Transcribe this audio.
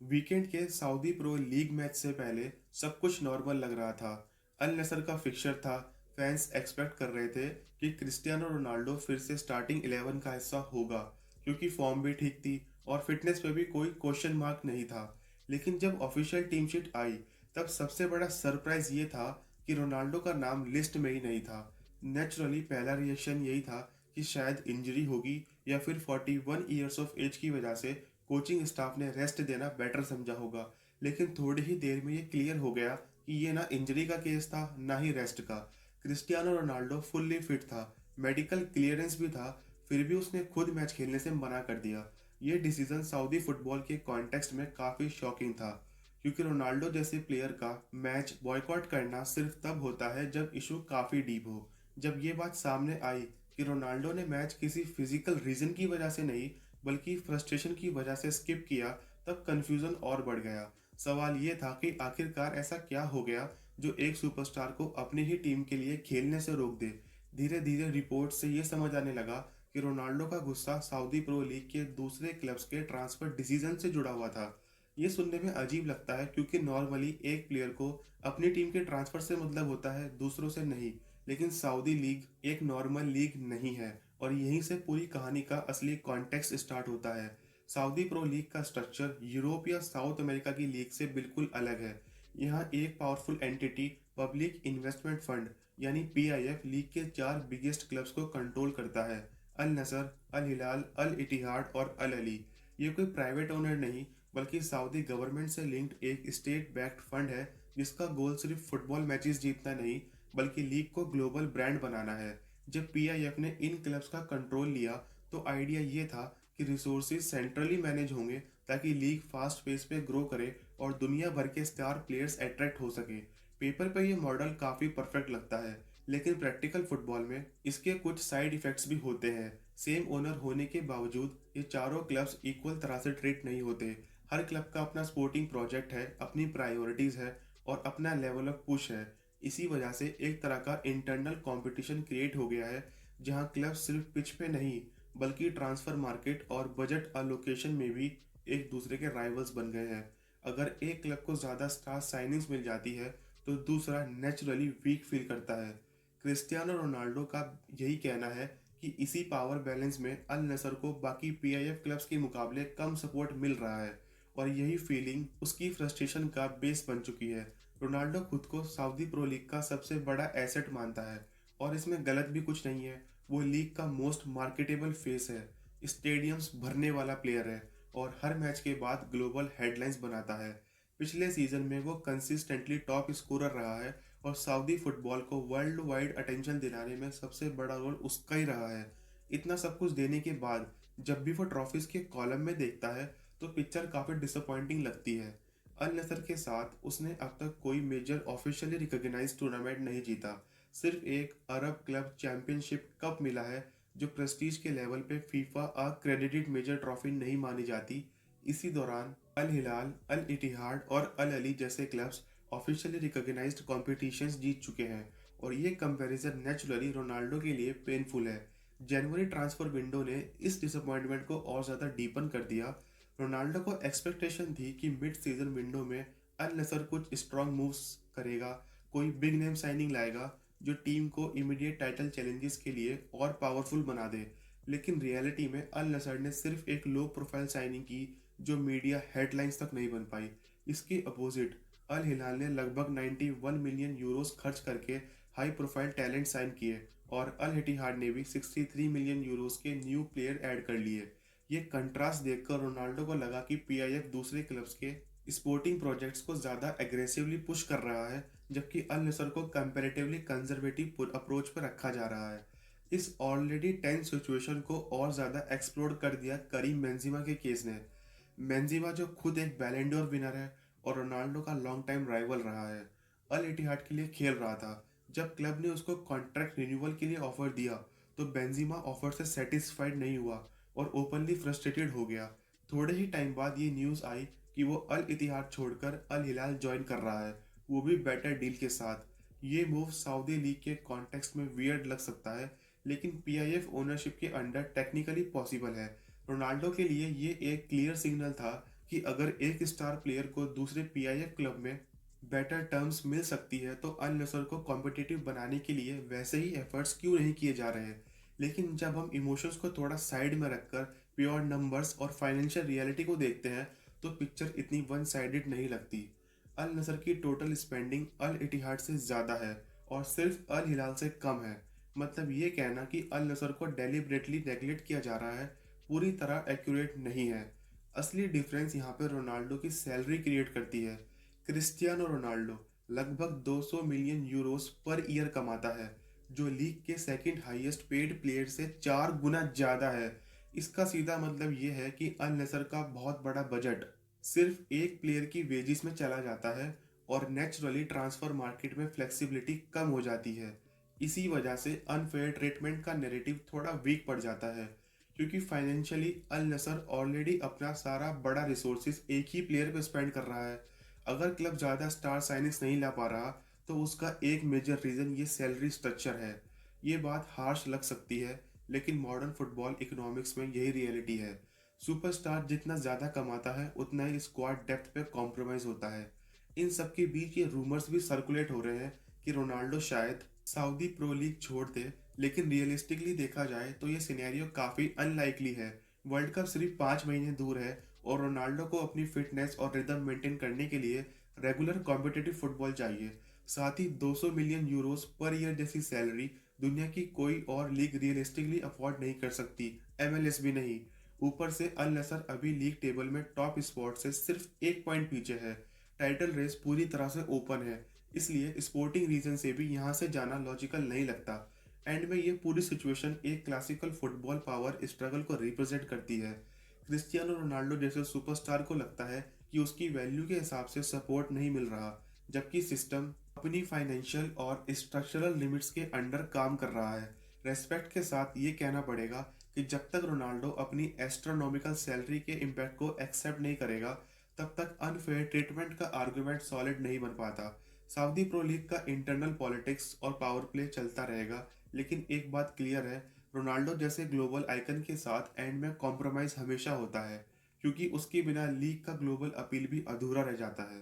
Weekend के Saudi pro league match से पहले सब कुछ नॉर्मल लग रहा था। अल नसर का फिक्सचर था। फैंस एक्सपेक्ट कर रहे थे कि क्रिस्टियानो रोनाल्डो फिर से स्टार्टिंग 11 का हिस्सा होगा, क्योंकि फॉर्म भी ठीक थी और फिटनेस पे भी कोई क्वेश्चन मार्क नहीं था। लेकिन जब ऑफिशियल टीम शीट आई, तब सबसे बड़ा सरप्राइज ये था कि रोनाल्डो का नाम लिस्ट में ही नहीं था। नेचुरली पहला रिएक्शन यही था कि शायद इंजरी होगी या फिर 41 ईयर्स ऑफ एज की वजह से कोचिंग स्टाफ ने रेस्ट देना बेटर समझा होगा। लेकिन थोड़ी ही देर में ये क्लियर हो गया कि ये ना इंजरी का केस था, ना ही रेस्ट का। क्रिस्टियानो रोनाल्डो फुल्ली फिट था, मेडिकल क्लियरेंस भी था, फिर भी उसने खुद मैच खेलने से मना कर दिया। ये डिसीजन सऊदी फुटबॉल के कॉन्टेक्स्ट में काफ़ी शॉकिंग था, क्योंकि रोनाल्डो जैसे प्लेयर का मैच बॉयकॉट करना सिर्फ तब होता है जब इशू काफ़ी डीप हो। जब ये बात सामने आई कि रोनाल्डो ने मैच किसी फिजिकल रीजन की वजह से नहीं, बल्कि फ्रस्ट्रेशन की वजह से स्किप किया, तब कंफ्यूजन और बढ़ गया। सवाल ये था कि आखिरकार ऐसा क्या हो गया जो एक सुपरस्टार को अपनी ही टीम के लिए खेलने से रोक दे। धीरे धीरे रिपोर्ट से ये समझ आने लगा कि रोनाल्डो का गुस्सा सऊदी प्रो लीग के दूसरे क्लब्स के ट्रांसफर डिसीजन से जुड़ा हुआ था। ये सुनने में अजीब लगता है, क्योंकि नॉर्मली एक प्लेयर को अपनी टीम के ट्रांसफर से मतलब होता है, दूसरों से नहीं। लेकिन सऊदी लीग एक नॉर्मल लीग नहीं है, और यहीं से पूरी कहानी का असली कॉन्टेक्स्ट स्टार्ट होता है। सऊदी प्रो लीग का स्ट्रक्चर यूरोप या साउथ अमेरिका की लीग से बिल्कुल अलग है। यहाँ एक powerful entity, public investment fund यानी पीआईएफ, लीग के चार बिगेस्ट क्लब्स को कंट्रोल करता है: अल नसर, अल हिलाल, अल इतिहाद और अल अली। ये कोई प्राइवेट ओनर नहीं, बल्कि सऊदी गवर्नमेंट से लिंक्ड एक स्टेट बैक्ड फंड है, जिसका गोल सिर्फ फुटबॉल मैचेस जीतना नहीं, बल्कि लीग को ग्लोबल ब्रांड बनाना है। जब पीआईएफ ने इन क्लब्स का कंट्रोल लिया, तो आइडिया ये था कि रिसोर्सेज सेंट्रली मैनेज होंगे, ताकि लीग फास्ट पेस पे ग्रो करे और दुनिया भर के स्टार प्लेयर्स अट्रैक्ट हो सके। पेपर पे ये मॉडल काफ़ी परफेक्ट लगता है, लेकिन प्रैक्टिकल फुटबॉल में इसके कुछ साइड इफेक्ट्स भी होते हैं। सेम ओनर होने के बावजूद ये चारों क्लब्स इक्वल तरह से ट्रीट नहीं होते। हर क्लब का अपना स्पोर्टिंग प्रोजेक्ट है, अपनी प्रायोरिटीज़ है और अपना लेवल ऑफ पुश है। इसी वजह से एक तरह का इंटरनल कंपटीशन क्रिएट हो गया है, जहां क्लब सिर्फ पिच पे नहीं, बल्कि ट्रांसफर मार्केट और बजट अलोकेशन में भी एक दूसरे के राइवल्स बन गए हैं। अगर एक क्लब को ज़्यादा स्टार साइनिंग्स मिल जाती है, तो दूसरा नेचुरली वीक फील करता है। क्रिस्टियानो रोनाल्डो का यही कहना है कि इसी पावर बैलेंस में अल नसर को बाकी पीआईएफ क्लब्स के मुकाबले कम सपोर्ट मिल रहा है, और यही फीलिंग उसकी फ्रस्ट्रेशन का बेस बन चुकी है। रोनाल्डो खुद को सऊदी प्रो लीग का सबसे बड़ा एसेट मानता है, और इसमें गलत भी कुछ नहीं है। वो लीग का मोस्ट मार्केटेबल फेस है, स्टेडियम्स भरने वाला प्लेयर है और हर मैच के बाद ग्लोबल हेडलाइंस बनाता है। पिछले सीजन में वो कंसिस्टेंटली टॉप स्कोरर रहा है, और सऊदी फुटबॉल को वर्ल्ड वाइड अटेंशन दिलाने में सबसे बड़ा रोल उसका ही रहा है। इतना सब कुछ देने के बाद जब भी वो ट्रॉफीज के कॉलम में देखता है, तो पिक्चर काफ़ी डिसअपॉइंटिंग लगती है। अल नसर के साथ उसने अब तक कोई मेजर ऑफिशियली रिकॉग्नाइज्ड टूर्नामेंट नहीं जीता। सिर्फ एक अरब क्लब चैंपियनशिप कप मिला है, जो प्रेस्टीज के लेवल पे फीफा क्रेडिटेड मेजर ट्रॉफी नहीं मानी जाती। इसी दौरान अल हिलाल, अल इतिहाद और अल अली जैसे क्लब्स ऑफिशियली रिकॉग्नाइज्ड कॉम्पिटिशन्स जीत चुके हैं, और ये कंपैरिजन नेचुरली रोनाल्डो के लिए पेनफुल है। जनवरी ट्रांसफर विंडो ने इस डिसअपॉइंटमेंट को और ज़्यादा डीपन कर दिया। रोनाल्डो को एक्सपेक्टेशन थी कि मिड सीजन विंडो में अल नसर कुछ स्ट्रॉन्ग मूव्स करेगा, कोई बिग नेम साइनिंग लाएगा जो टीम को इमीडिएट टाइटल चैलेंजेस के लिए और पावरफुल बना दे। लेकिन रियलिटी में अल नसर ने सिर्फ एक लो प्रोफाइल साइनिंग की, जो मीडिया हेडलाइंस तक नहीं बन पाई। इसके अपोजिट अल हिलाल ने लगभग 91 मिलियन यूरोस खर्च करके हाई प्रोफाइल टैलेंट साइन किए, और अल इतिहाद ने भी 63 मिलियन यूरोस के न्यू प्लेयर ऐड कर लिए। ये कंट्रास्ट देखकर रोनाल्डो को लगा कि पीआईएफ दूसरे क्लब्स के स्पोर्टिंग प्रोजेक्ट्स को ज़्यादा एग्रेसिवली पुश कर रहा है, जबकि अल नसर को कंपैरेटिवली कंजर्वेटिव अप्रोच पर रखा जा रहा है। इस ऑलरेडी टेंस सिचुएशन को और ज़्यादा एक्सप्लोर कर दिया करीम बेंजेमा के केस ने। बेंजेमा जो खुद एक बैलन डोर विनर है और रोनाल्डो का लॉन्ग टाइम राइवल रहा है, अल इतिहाद के लिए खेल रहा था। जब क्लब ने उसको कॉन्ट्रैक्ट रिन्यूअल के लिए ऑफर दिया, तो बेंजेमा ऑफर से सेटिस्फाइड नहीं हुआ और ओपनली फ्रस्ट्रेटेड हो गया। थोड़े ही टाइम बाद ये न्यूज़ आई कि वो अल इतिहाद छोड़कर अल हिलाल ज्वाइन कर रहा है, वो भी बेटर डील के साथ। ये मूव सऊदी लीग के कॉन्टेक्स्ट में वियर्ड लग सकता है, लेकिन पीआईएफ ओनरशिप के अंडर टेक्निकली पॉसिबल है। रोनाल्डो के लिए ये एक क्लियर सिग्नल था कि अगर एक स्टार प्लेयर को दूसरे पीआईएफ क्लब में बेटर टर्म्स मिल सकती है तो अल नसर को कॉम्पिटिटिव बनाने के लिए वैसे ही एफर्ट्स क्यों नहीं किए जा रहे हैं। लेकिन जब हम इमोशंस को थोड़ा साइड में रखकर प्योर नंबर्स और फाइनेंशियल रियलिटी को देखते हैं तो पिक्चर इतनी वन साइडेड नहीं लगती। अल नसर की टोटल स्पेंडिंग अल इतिहाद से ज़्यादा है और सिर्फ अल हिलाल से कम है। मतलब ये कहना कि अल नसर को डेलिबरेटली नेगलेक्ट किया जा रहा है पूरी तरह एक्यूरेट नहीं है। असली डिफरेंस यहाँ पे रोनाल्डो की सैलरी क्रिएट करती है। क्रिस्टियानो रोनाल्डो लगभग 200 मिलियन यूरोस पर ईयर कमाता है, जो लीग के सेकंड हाईएस्ट पेड प्लेयर से 4 गुना ज़्यादा है। इसका सीधा मतलब ये है कि अल नसर का बहुत बड़ा बजट सिर्फ एक प्लेयर की वेजिस में चला जाता है और नेचुरली ट्रांसफर मार्केट में फ्लेक्सिबिलिटी कम हो जाती है। इसी वजह से अनफेयर ट्रीटमेंट का नैरेटिव थोड़ा वीक पड़ जाता है, क्योंकि फाइनेंशियली अल नसर ऑलरेडी अपना सारा बड़ा रिसोर्सेज एक ही प्लेयर पे स्पेंड कर रहा है। अगर क्लब ज़्यादा स्टार साइनिंग्स नहीं ला पा रहा तो उसका एक मेजर रीज़न ये सैलरी स्ट्रक्चर है। ये बात हार्श लग सकती है, लेकिन मॉडर्न फुटबॉल इकोनॉमिक्स में यही रियलिटी है। सुपरस्टार जितना ज़्यादा कमाता है उतना ही स्क्वाड डेप्थ पे कॉम्प्रोमाइज़ होता है। इन सब के बीच ये रूमर्स भी सर्कुलेट हो रहे हैं कि रोनाल्डो शायद सऊदी प्रो लीग छोड़ दे, लेकिन रियलिस्टिकली देखा जाए तो ये सिनेरियो काफ़ी अनलाइकली है। वर्ल्ड कप सिर्फ 5 महीने दूर है और रोनाल्डो को अपनी फिटनेस और रिदम मेंटेन करने के लिए रेगुलर कॉम्पिटिटिव फुटबॉल चाहिए। साथ ही 200 मिलियन यूरोस पर ईयर जैसी सैलरी दुनिया की कोई और लीग रियलिस्टिकली अफोर्ड नहीं कर सकती, एमएलएस भी नहीं। ऊपर से अल नसर अभी लीग टेबल में टॉप स्पॉट से सिर्फ 1 पॉइंट पीछे है। टाइटल रेस पूरी तरह से ओपन है, इसलिए स्पोर्टिंग रीजन से भी यहाँ से जाना लॉजिकल नहीं लगता। एंड में ये पूरी सिचुएशन एक क्लासिकल फुटबॉल पावर स्ट्रगल को रिप्रेजेंट करती है। क्रिस्टियानो रोनाल्डो जैसे सुपरस्टार को लगता है कि उसकी वैल्यू के हिसाब से सपोर्ट नहीं मिल रहा, जबकि सिस्टम अपनी फाइनेंशियल और स्ट्रक्चरल लिमिट्स के अंडर काम कर रहा है। रेस्पेक्ट के साथ ये कहना पड़ेगा कि जब तक रोनाल्डो अपनी एस्ट्रोनॉमिकल सैलरी के इम्पैक्ट को एक्सेप्ट नहीं करेगा, तब तक अनफेयर ट्रीटमेंट का आर्गुमेंट सॉलिड नहीं बन पाता। सऊदी प्रो लीग का इंटरनल पॉलिटिक्स और पावर प्ले चलता रहेगा, लेकिन एक बात क्लियर है, रोनाल्डो जैसे ग्लोबल आइकन के साथ एंड में कॉम्प्रोमाइज हमेशा होता है, क्योंकि उसके बिना लीग का ग्लोबल अपील भी अधूरा रह जाता है।